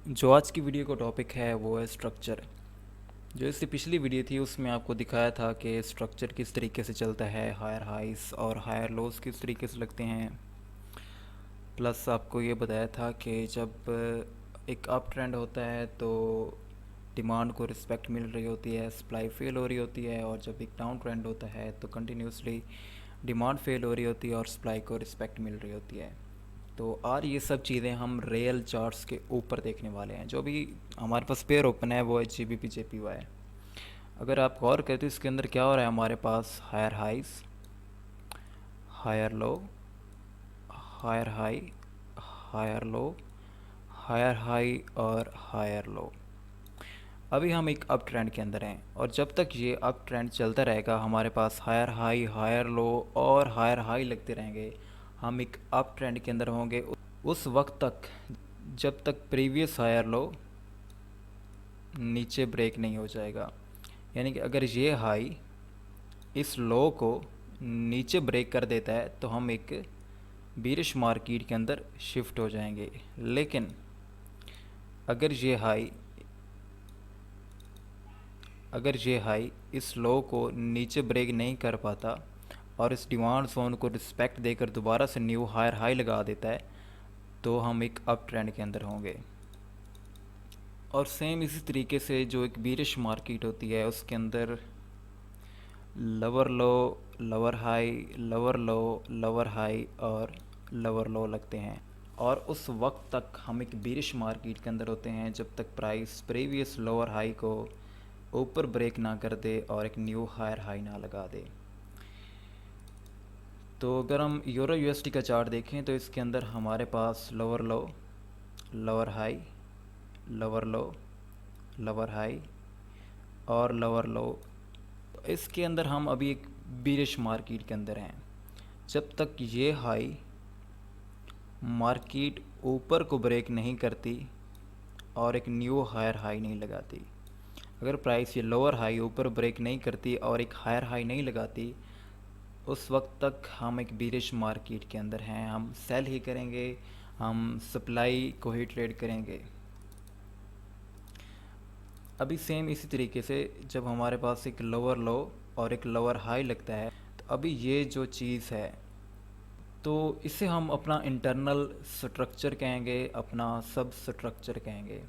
जो आज की वीडियो का टॉपिक है वो है स्ट्रक्चर। जो इससे पिछली वीडियो थी उसमें आपको दिखाया था कि स्ट्रक्चर किस तरीके से चलता है, हायर हाइस और हायर लोस किस तरीके से लगते हैं। प्लस आपको ये बताया था कि जब एक अप ट्रेंड होता है तो डिमांड को रिस्पेक्ट मिल रही होती है, सप्लाई फेल हो रही होती है, और जब एक डाउन ट्रेंड होता है तो कंटिन्यूसली डिमांड फेल हो रही होती है और सप्लाई को रिस्पेक्ट मिल रही होती है। तो और ये सब चीज़ें हम रियल चार्ट्स के ऊपर देखने वाले हैं। जो भी हमारे पास पेयर ओपन है वो है GBP JPY। अगर आप गौर करें तो इसके अंदर क्या हो रहा है, हमारे पास higher highs, higher low, higher high, higher low, higher high और हायर लो। अभी हम एक अप ट्रेंड के अंदर हैं और जब तक ये अप ट्रेंड चलता रहेगा हमारे पास हायर हाई, हायर लो और हायर हाई लगते रहेंगे। हम एक अप ट्रेंड के अंदर होंगे उस वक्त तक जब तक प्रीवियस हायर लो नीचे ब्रेक नहीं हो जाएगा। यानी कि अगर ये हाई इस लो को नीचे ब्रेक कर देता है तो हम एक बीरिश मार्केट के अंदर शिफ्ट हो जाएंगे। लेकिन अगर ये हाई अगर ये हाई इस लो को नीचे ब्रेक नहीं कर पाता और इस डिमांड जोन को रिस्पेक्ट देकर दोबारा से न्यू हायर हाई लगा देता है तो हम एक अप ट्रेंड के अंदर होंगे। और सेम इसी तरीके से जो एक बीरिश मार्केट होती है उसके अंदर lower low, lower high, lower low, lower high और लोअर लो लगते हैं। और उस वक्त तक हम एक बीरिश मार्केट के अंदर होते हैं जब तक प्राइस प्रीवियस लोअर हाई को ऊपर ब्रेक ना कर दे और एक न्यू हायर हाई ना लगा दे। तो अगर हम यूरो यूएसडी का चार्ट देखें तो इसके अंदर हमारे पास lower low, lower high, lower low, lower high और लोअर लो। इसके अंदर हम अभी एक बीरिश मार्केट के अंदर हैं जब तक ये हाई मार्केट ऊपर को ब्रेक नहीं करती और एक न्यू हायर हाई नहीं लगाती। अगर प्राइस ये लोअर हाई ऊपर ब्रेक नहीं करती और एक हायर हाई नहीं लगाती उस वक्त तक हम एक बीरिश मार्केट के अंदर हैं। हम सेल ही करेंगे, हम सप्लाई को ही ट्रेड करेंगे। अभी सेम इसी तरीके से जब हमारे पास एक लोअर लो और एक लोअर हाई लगता है तो अभी ये जो चीज़ है तो इसे हम अपना इंटरनल स्ट्रक्चर कहेंगे, अपना सब स्ट्रक्चर कहेंगे।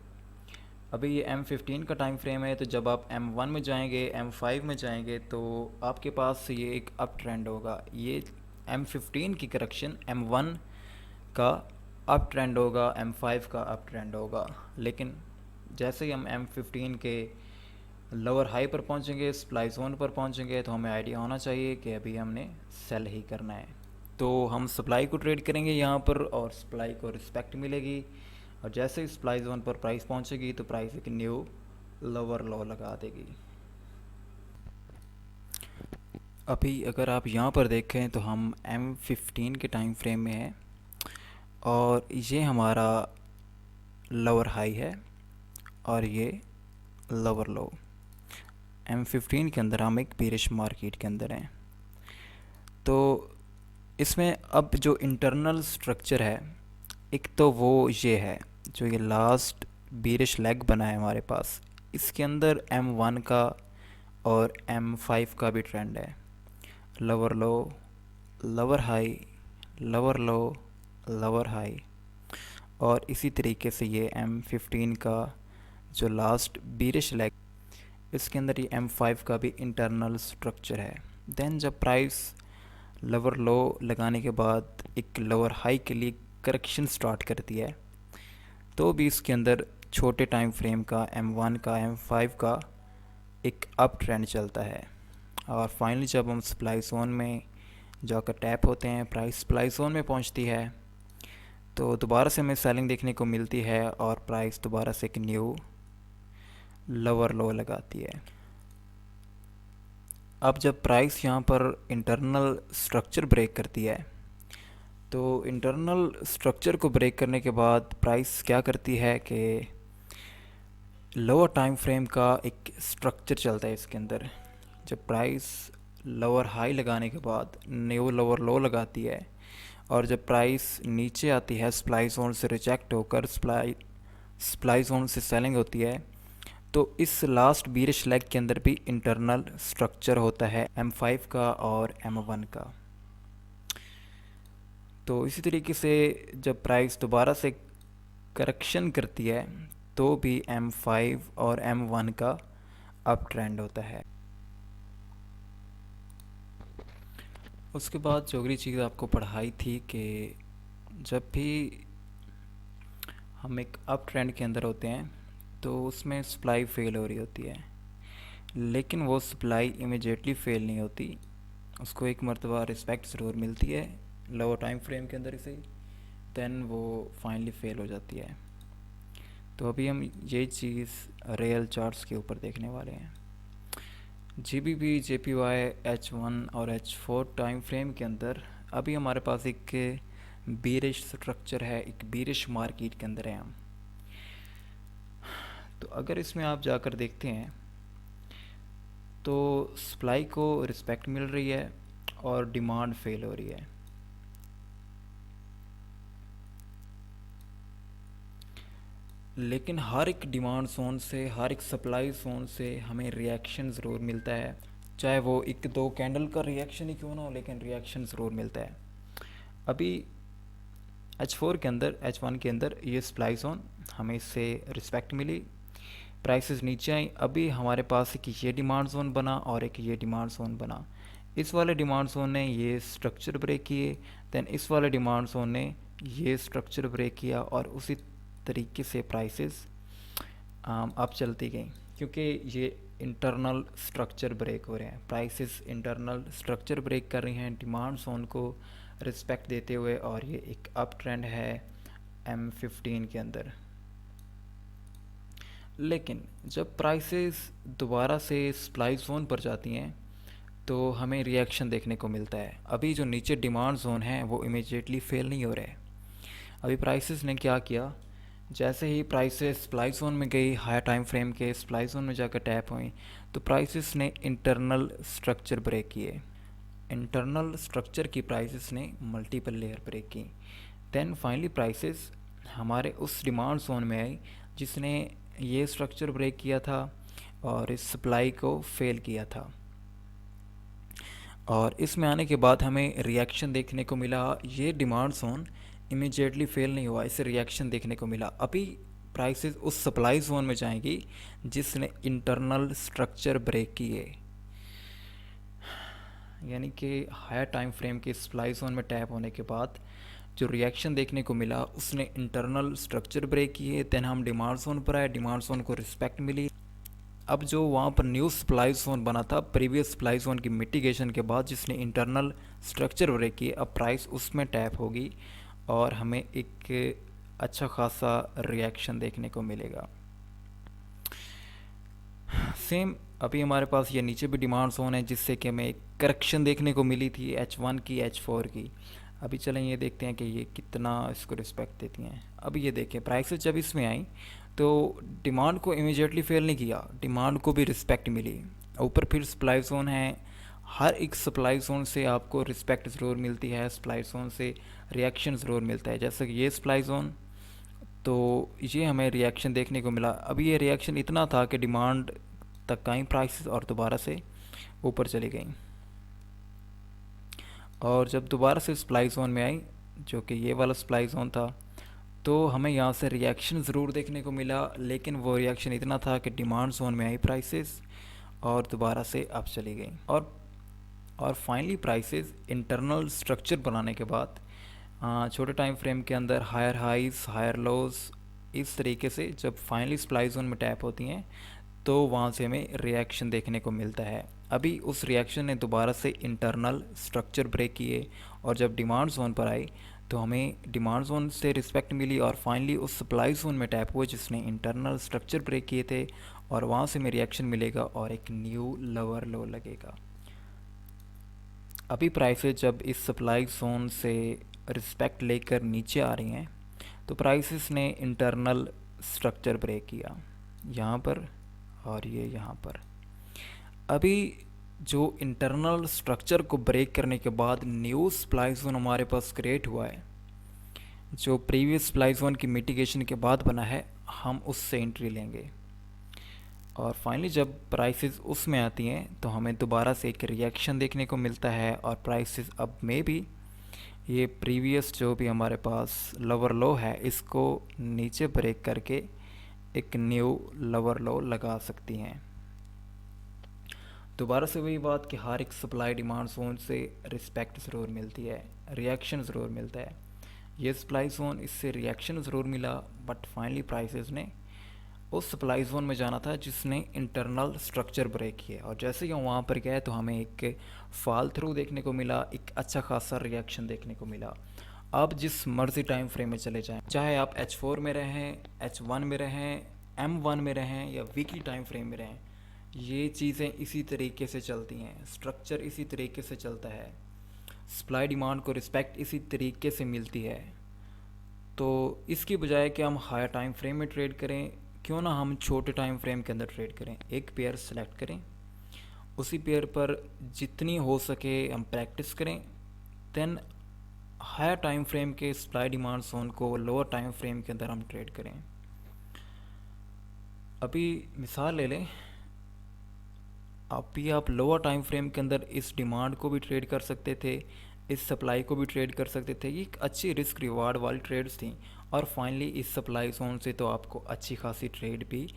अभी ये M15 का टाइम फ्रेम है तो जब आप M1 में जाएंगे, M5 में जाएंगे तो आपके पास ये एक अप ट्रेंड होगा। ये M15 की करेक्शन M1 का अप ट्रेंड होगा, M5 का अप ट्रेंड होगा। लेकिन जैसे ही हम M15 के लोअर हाई पर पहुंचेंगे, सप्लाई जोन पर पहुंचेंगे तो हमें आइडिया होना चाहिए कि अभी हमने सेल ही करना है। तो हम सप्लाई को ट्रेड करेंगे यहाँ पर और सप्लाई को रिस्पेक्ट मिलेगी। और जैसे ही सप्लाई जोन पर प्राइस पहुँचेगी तो प्राइस एक न्यू लोअर लो लगा देगी। अभी अगर आप यहाँ पर देखें तो हम M15 के टाइम फ्रेम में हैं और ये हमारा लोअर हाई है और ये लोअर लो। M15 के अंदर हम एक बेरिश मार्केट के अंदर हैं। तो इसमें अब जो इंटरनल स्ट्रक्चर है एक तो वो ये है, जो ये लास्ट बीरिश लेग बना है हमारे पास, इसके अंदर M1 का और M5 का भी ट्रेंड है। Lower low, lower high, lower low, lower high और इसी तरीके से ये M15 का जो लास्ट बीरिश लेग, इसके अंदर ये M5 का भी इंटरनल स्ट्रक्चर है। देन जब प्राइस लोअर लो लगाने के बाद एक लोअर हाई के लिए करेक्शन स्टार्ट करती है तो भी इसके अंदर छोटे टाइम फ्रेम का M1 का, M5 का एक अप ट्रेंड चलता है। और फाइनली जब हम सप्लाई जोन में जाकर टैप होते हैं, प्राइस सप्लाई जोन में पहुंचती है तो दोबारा से हमें सेलिंग देखने को मिलती है और प्राइस दोबारा से एक न्यू लोअर लो लगाती है। अब जब प्राइस यहाँ पर इंटरनल स्ट्रक्चर ब्रेक करती है तो इंटरनल स्ट्रक्चर को ब्रेक करने के बाद प्राइस क्या करती है कि लोअर टाइम फ्रेम का एक स्ट्रक्चर चलता है इसके अंदर। जब प्राइस लोअर हाई लगाने के बाद न्यू लोअर लो लगाती है और जब प्राइस नीचे आती है सप्लाई जोन से रिजेक्ट होकर, सप्लाई सप्लाई जोन से सेलिंग होती है, तो इस लास्ट बीरिश लेग के अंदर भी इंटरनल स्ट्रक्चर होता है M5 का और M1 का। तो इसी तरीके से जब प्राइस दोबारा से करेक्शन करती है तो भी M5 और M1 का अप ट्रेंड होता है। उसके बाद जो अगली चीज़ आपको पढ़ाई थी कि जब भी हम एक अप ट्रेंड के अंदर होते हैं तो उसमें सप्लाई फेल हो रही होती है, लेकिन वो सप्लाई इमीडिएटली फेल नहीं होती, उसको एक मरतबा रिस्पेक्ट ज़रूर मिलती है लोअर टाइम फ्रेम के अंदर ही, देन वो फाइनली फेल हो जाती है। तो अभी हम ये चीज़ रियल चार्ट्स के ऊपर देखने वाले हैं। GBP, JPY, H1 और H4 टाइम फ्रेम के अंदर अभी हमारे पास एक बीरिश स्ट्रक्चर है, एक बीरिश मार्केट के अंदर है हम। तो अगर इसमें आप जाकर देखते हैं तो सप्लाई को रिस्पेक्ट मिल रही है और डिमांड फेल हो रही है। लेकिन हर एक डिमांड जोन से, हर एक सप्लाई जोन से हमें रिएक्शन ज़रूर मिलता है, चाहे वो एक दो कैंडल का रिएक्शन ही क्यों ना हो, लेकिन रिएक्शन ज़रूर मिलता है। अभी H4 के अंदर, H1 के अंदर ये सप्लाई जोन हमें इससे रिस्पेक्ट मिली, प्राइसेस नीचे आई। अभी हमारे पास एक ये डिमांड जोन बना और एक ये डिमांड जोन बना। इस वाले डिमांड जोन ने ये स्ट्रक्चर ब्रेक किए, देन इस वाले डिमांड जोन ने ये स्ट्रक्चर ब्रेक किया और उसी तरीके से प्राइसेस अब चलती गई, क्योंकि ये इंटरनल स्ट्रक्चर ब्रेक हो रहे हैं। प्राइसेस इंटरनल स्ट्रक्चर ब्रेक कर रही हैं डिमांड जोन को रिस्पेक्ट देते हुए, और ये एक अप ट्रेंड है M15 के अंदर। लेकिन जब प्राइसेस दोबारा से सप्लाई जोन पर जाती हैं तो हमें रिएक्शन देखने को मिलता है। अभी जो नीचे डिमांड जोन है वो इमीडिएटली फेल नहीं हो रहे। अभी प्राइसेस ने क्या किया, जैसे ही प्राइसेस सप्लाई जोन में गई, हायर टाइम फ्रेम के सप्लाई जोन में जाकर टैप हुई, तो प्राइसेस ने इंटरनल स्ट्रक्चर ब्रेक किए। इंटरनल स्ट्रक्चर की प्राइसेस ने मल्टीपल लेयर ब्रेक की। देन फाइनली प्राइसेस हमारे उस डिमांड जोन में आई जिसने ये स्ट्रक्चर ब्रेक किया था और इस सप्लाई को फेल किया था। और इसमें आने के बाद हमें रिएक्शन देखने को मिला। ये डिमांड जोन इमीडिएटली फेल नहीं हुआ, इसे रिएक्शन देखने को मिला। अभी प्राइसेस उस सप्लाई जोन में जाएंगी जिसने इंटरनल स्ट्रक्चर ब्रेक किए, यानी कि हायर टाइम फ्रेम के सप्लाई जोन में टैप होने के बाद जो रिएक्शन देखने को मिला उसने इंटरनल स्ट्रक्चर ब्रेक किए। देन हम डिमांड जोन पर आए, डिमांड जोन को रिस्पेक्ट मिली। अब जो वहाँ पर न्यू सप्लाई जोन बना था प्रीवियस सप्लाई जोन की मिटिगेशन के बाद, जिसने इंटरनल स्ट्रक्चर ब्रेक किए, अब प्राइस उसमें टैप होगी और हमें एक अच्छा खासा रिएक्शन देखने को मिलेगा। सेम अभी हमारे पास ये नीचे भी डिमांड जोन है जिससे कि हमें एक करेक्शन देखने को मिली थी H1 की, H4 की। अभी चलें ये देखते हैं कि ये कितना इसको रिस्पेक्ट देती हैं। अभी ये देखें प्राइसेस जब इसमें आई तो डिमांड को इमीडिएटली फेल नहीं किया, डिमांड को भी रिस्पेक्ट मिली। ऊपर फिर सप्लाई जोन है, हर एक सप्लाई जोन से आपको रिस्पेक्ट ज़रूर मिलती है, सप्लाई जोन से रिएक्शन ज़रूर मिलता है। जैसे कि ये सप्लाई जोन, तो ये हमें रिएक्शन देखने को मिला। अभी ये रिएक्शन इतना था कि डिमांड तक आई प्राइसेस और दोबारा से ऊपर चली गई, और जब दोबारा से सप्लाई जोन में आई जो कि ये वाला सप्लाई जोन था, तो हमें यहाँ से रिएक्शन ज़रूर देखने को मिला, लेकिन वो रिएक्शन इतना था कि डिमांड जोन में आई प्राइसेस और दोबारा से अप चली गई। और फाइनली प्राइसेस इंटरनल स्ट्रक्चर बनाने के बाद छोटे टाइम फ्रेम के अंदर हायर हाइज हायर लोज इस तरीके से जब फाइनली सप्लाई जोन में टैप होती हैं तो वहाँ से हमें रिएक्शन देखने को मिलता है। अभी उस रिएक्शन ने दोबारा से इंटरनल स्ट्रक्चर ब्रेक किए, और जब डिमांड जोन पर आई तो हमें डिमांड जोन से रिस्पेक्ट मिली और फाइनली उस सप्लाई जोन में टैप हुए जिसने इंटरनल स्ट्रक्चर ब्रेक किए थे, और वहाँ से हमें रिएक्शन मिलेगा और एक न्यू लोअर लो लगेगा। अभी प्राइसेस जब इस सप्लाई जोन से रिस्पेक्ट लेकर नीचे आ रही हैं तो प्राइसेस ने इंटरनल स्ट्रक्चर ब्रेक किया यहाँ पर और ये यहाँ पर। अभी जो इंटरनल स्ट्रक्चर को ब्रेक करने के बाद न्यू सप्लाई जोन हमारे पास क्रिएट हुआ है, जो प्रीवियस सप्लाई जोन की मिटिगेशन के बाद बना है, हम उससे एंट्री लेंगे। और फाइनली जब प्राइसेस उसमें आती हैं तो हमें दोबारा से एक रिएक्शन देखने को मिलता है, और प्राइसेस अब में भी ये प्रीवियस जो भी हमारे पास लोअर लो है इसको नीचे ब्रेक करके एक न्यू लोअर लो लगा सकती हैं। दोबारा से वही बात कि हर एक सप्लाई डिमांड जोन से रिस्पेक्ट ज़रूर मिलती है, रिएक्शन ज़रूर मिलता है। ये सप्लाई जोन इससे रिएक्शन ज़रूर मिला, बट फाइनली प्राइसेस ने उस सप्लाई जोन में जाना था जिसने इंटरनल स्ट्रक्चर ब्रेक किया, और जैसे ही हम वहाँ पर गए तो हमें एक फॉल थ्रू देखने को मिला, एक अच्छा खासा रिएक्शन देखने को मिला। आप जिस मर्जी टाइम फ्रेम में चले जाएं, चाहे आप H4 में रहें, H1 में रहें, M1 में रहें या वीकली टाइम फ्रेम में रहें, ये चीज़ें इसी तरीके से चलती हैं, स्ट्रक्चर इसी तरीके से चलता है, सप्लाई डिमांड को रिस्पेक्ट इसी तरीके से मिलती है। तो इसकी बजाय कि हम हायर टाइम फ्रेम में ट्रेड करें, क्यों ना हम छोटे टाइम फ्रेम के अंदर ट्रेड करें। एक पेयर सेलेक्ट करें, उसी पेयर पर जितनी हो सके हम प्रैक्टिस करें, देन हायर टाइम फ्रेम के सप्लाई डिमांड जोन को लोअर टाइम फ्रेम के अंदर हम ट्रेड करें। अभी मिसाल ले लें, अभी आप लोअर टाइम फ्रेम के अंदर इस डिमांड को भी ट्रेड कर सकते थे, इस सप्लाई को भी ट्रेड कर सकते थे। ये एक अच्छी रिस्क रिवार्ड वाली ट्रेड्स थी, और फाइनली इस सप्लाई जोन से तो आपको अच्छी खासी ट्रेड भी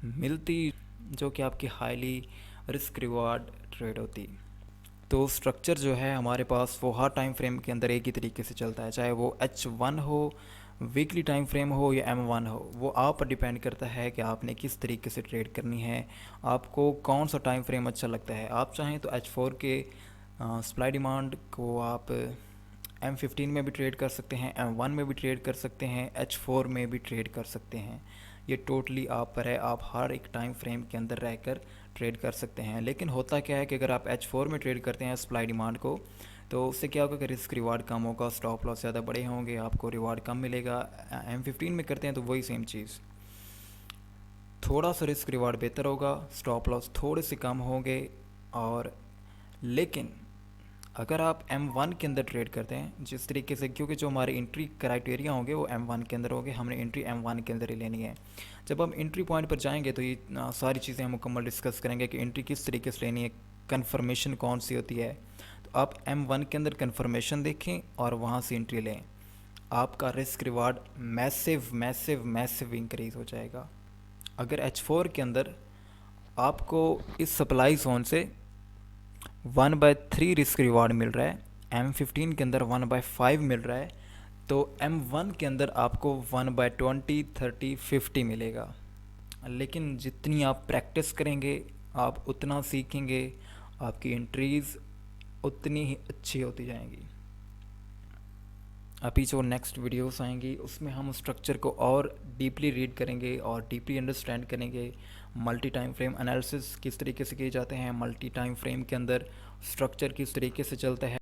मिलती, जो कि आपकी हाईली रिस्क रिवार्ड ट्रेड होती। तो स्ट्रक्चर जो है हमारे पास वो हर टाइम फ्रेम के अंदर एक ही तरीके से चलता है, चाहे वो H1 हो, वीकली टाइम फ्रेम हो या M1 हो। वो आप पर डिपेंड करता है कि आपने किस तरीके से ट्रेड करनी है, आपको कौन सा टाइम फ्रेम अच्छा लगता है। आप चाहें तो H4 के सप्लाई डिमांड को आप M15 में भी ट्रेड कर सकते हैं, M1 में भी ट्रेड कर सकते हैं, H4 में भी ट्रेड कर सकते हैं। ये टोटली आप पर है, आप हर एक टाइम फ्रेम के अंदर रहकर ट्रेड कर सकते हैं। लेकिन होता क्या है कि अगर आप H4 में ट्रेड करते हैं सप्लाई डिमांड को, तो उससे क्या होगा कि रिस्क रिवार्ड कम होगा, स्टॉप लॉस ज़्यादा बड़े होंगे, आपको रिवार्ड कम मिलेगा। M15 में करते हैं तो वही सेम चीज़, थोड़ा सा रिस्क रिवार्ड बेहतर होगा, स्टॉप लॉस थोड़े से कम होंगे। और लेकिन अगर आप M1 के अंदर ट्रेड करते हैं जिस तरीके से, क्योंकि जो हमारे एंट्री क्राइटेरिया होंगे वो M1 के अंदर होंगे, हमने एंट्री M1 के अंदर ही लेनी है। जब हम एंट्री पॉइंट पर जाएंगे तो ये सारी चीज़ें हम मुकम्मल डिस्कस करेंगे कि एंट्री किस तरीके से लेनी है, कन्फर्मेशन कौन सी होती है। तो आप M1 के अंदर कन्फर्मेशन देखें और वहाँ से एंट्री लें, आपका risk reward massive massive massive increase हो जाएगा। अगर H4 के अंदर आपको इस सप्लाई जोन से 1/3 रिस्क रिवार्ड मिल रहा है, M15 के अंदर 1/5 मिल रहा है, तो M1 के अंदर आपको 1/20, 30, 50 मिलेगा। लेकिन जितनी आप प्रैक्टिस करेंगे, आप उतना सीखेंगे, आपकी एंट्रीज़ उतनी ही अच्छी होती जाएंगी। अभी जो नेक्स्ट वीडियोस आएंगी उसमें हम स्ट्रक्चर को और डीपली रीड करेंगे और डीपली अंडरस्टैंड करेंगे। मल्टी टाइम फ्रेम एनालिसिस किस तरीके से किए जाते हैं, मल्टी टाइम फ्रेम के अंदर स्ट्रक्चर किस तरीके से चलता है।